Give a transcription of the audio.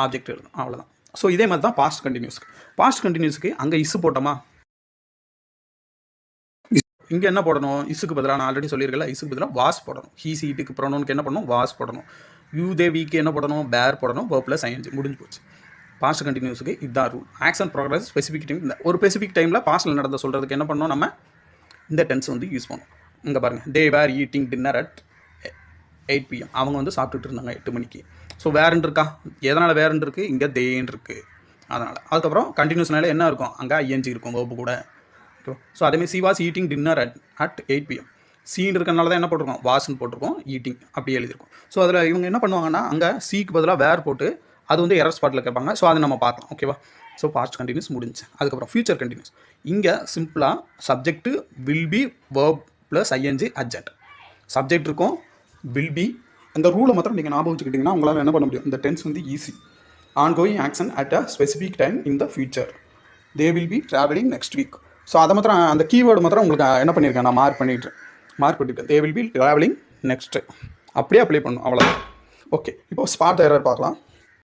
Object எழுதணும், அவ்வளோதான். So இதே மாதிரி தான் பாஸ்ட் கண்டினியூஸ்க்கு. பாஸ்ட் கண்டினியூஸ்க்கு அங்கே இஸ் போட்டோமா, இங்கே என்ன போடணும், இஸுக்கு பதிலாக நான் ஆல்ரெடி சொல்லியிருக்கல, இஸுக்கு பதிலாக வாஸ் போடணும். ஹீ சீட்டுக்கு ப்ரொனவுனுக்கு என்ன பண்ணணும், வாஸ் போடணும். யூ தே வீக்கு என்ன போடணும், பேர் போடணும். verb + ing முடிஞ்சு போச்சு. பாஸ்ட் கண்டினியூஸுக்கு இதுதான் rule. Action progress specific time. ஒரு ஸ்பெசிஃபிக் டைமில் பாஸ்ட்டில் நடந்த சொல்கிறதுக்கு என்ன பண்ணணும், நம்ம இந்த டென்ஸ் வந்து யூஸ் பண்ணணும். இங்கே பாருங்கள், தே வேர் ஈட்டிங் டின்னர் அட் 8 PM. அவங்க வந்து சாப்பிட்டுட்டு இருந்தாங்க 8 மணிக்கு. ஸோ வேறுன்னு இருக்கா, எதனால் வேறுன்னு இருக்குது, இங்கே தேன்னு இருக்குது, அதனால். அதுக்கப்புறம் கண்டினியூஸ்னால என்ன இருக்கும், அங்கே ஐஎன்ஜி இருக்கும் verb கூட. ஓகே. ஸோ அதேமாதிரி she was eating dinner at 8 PM. Scene இருக்கிறனால தான் என்ன போட்டிருக்கோம், வாஸ்ன்னு போட்டிருக்கோம், ஈட்டிங் அப்படி எழுதியிருக்கோம். ஸோ அதில் இவங்க என்ன பண்ணுவாங்கன்னா, அங்கே சிக்கு பதிலாக வேர் போட்டு அது வந்து எரர் ஸ்பாட்டில் கேட்பாங்க. ஸோ அதை நம்ம பார்க்கலாம். ஓகேவா. ஸோ பாஸ்ட் கண்டினியூஸ் முடிஞ்சு. அதுக்கப்புறம் ஃபியூச்சர் கண்டினியூஸ். இங்கே சிம்பிளாக subject will be verb + ing adjunct. Subject இருக்கும், வில் பி. அந்த ரூலை மாத்திரம் நீங்கள் ஞாபகம் வச்சுக்கிட்டிங்கன்னா உங்களால் என்ன பண்ண முடியும், இந்த டென்ஸ் வந்து easy. Ongoing action at a specific time in the future. They will be travelling next week. So அதை மாத்திரம், அந்த கீவேர்டு மாத்திரம் உங்களுக்கு என்ன பண்ணியிருக்கேன், நான் மார்க் பண்ணியிருக்கேன். They will be travelling next அப்படியே அப்ளை பண்ணணும், அவ்வளோதான். ஓகே. இப்போ ஸ்பாட் எரர் பார்க்கலாம்.